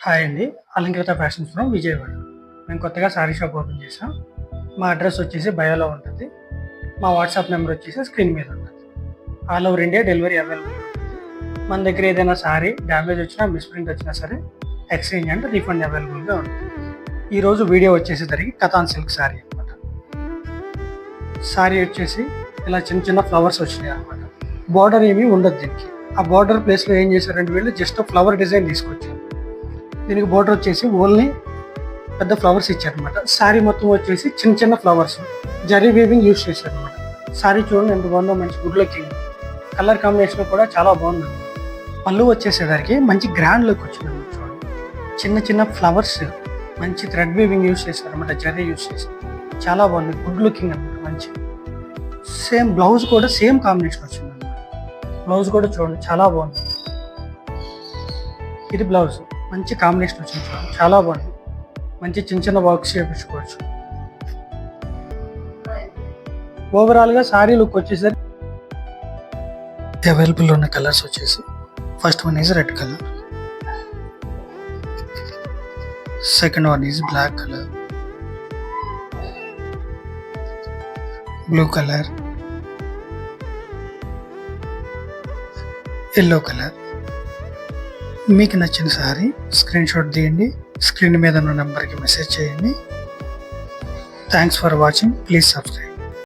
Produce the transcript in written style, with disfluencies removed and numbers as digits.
Hi అండి. Alankrita fashions from Vijayawada. మేము కొత్తగా సారీ షాప్ ఓపెన్ చేసాం. మా అడ్రస్ వచ్చేసి బయోలో ఉంటుంది. మా వాట్సాప్ నెంబర్ వచ్చేసి స్క్రీన్ మీద ఉంటుంది. All over India delivery available ఉంటుంది. మన దగ్గర ఏదైనా సారీ డ్యామేజ్ వచ్చినా, మిస్ప్రింట్ వచ్చినా సరే ఎక్స్చేంజ్ అండ్ రీఫండ్ అవైలబుల్గా ఉంటుంది. ఈరోజు వీడియో వచ్చేసేసరికి కథాన్ సిల్క్ సారీ అనమాట. సారీ వచ్చేసి ఇలా చిన్న చిన్న ఫ్లవర్స్ వచ్చినాయి అనమాట. బార్డర్ ఏమీ ఉండదు దీనికి. ఆ బార్డర్ ప్లేస్లో ఏం చేశారంటే వీళ్ళు జస్ట్ ఫ్లవర్ డిజైన్ తీసుకొచ్చారు. దీనికి బోర్డర్ వచ్చేసి ఓన్లీ పెద్ద ఫ్లవర్స్ ఇచ్చారనమాట. శారీ మొత్తం వచ్చేసి చిన్న చిన్న ఫ్లవర్స్ జరీ వీవింగ్ యూజ్ చేశారనమాట. శారీ చూడండి ఎంత బాగుందో, మంచి గుడ్ లుకింగ్. కలర్ కాంబినేషన్ కూడా చాలా బాగుంది. పళ్ళు వచ్చేసేసరికి మంచి గ్రాండ్ లుక్ వచ్చిందన్నమాట. చూడండి చిన్న చిన్న ఫ్లవర్స్ మంచి థ్రెడ్ వీవింగ్ యూజ్ చేశారనమాట. జరీ యూజ్ చేసి చాలా బాగుంది, గుడ్ లుకింగ్ అనమాట. మంచి సేమ్ బ్లౌజ్ కూడా సేమ్ కాంబినేషన్ వచ్చిందన్నమాట. బ్లౌజ్ కూడా చూడండి చాలా బాగుంది. ఇది బ్లౌజ్ మంచి కాంబినేషన్ వచ్చింది, చాలా బాగుంది. మంచి చిన్న చిన్న వర్క్స్ చేయించుకోవచ్చు. ఓవరాల్గా సారీ లుక్ వచ్చేసరికి అవైలబుల్ ఉన్న కలర్స్ వచ్చేసి first one is red colour, second one is black colour, blue colour, yellow colour. మీకు నచ్చిన సారీ స్క్రీన్ షాట్ తీయండి, స్క్రీన్ మీద ఉన్న నెంబర్కి మెసేజ్ చేయండి. Thanks for watching. Please subscribe.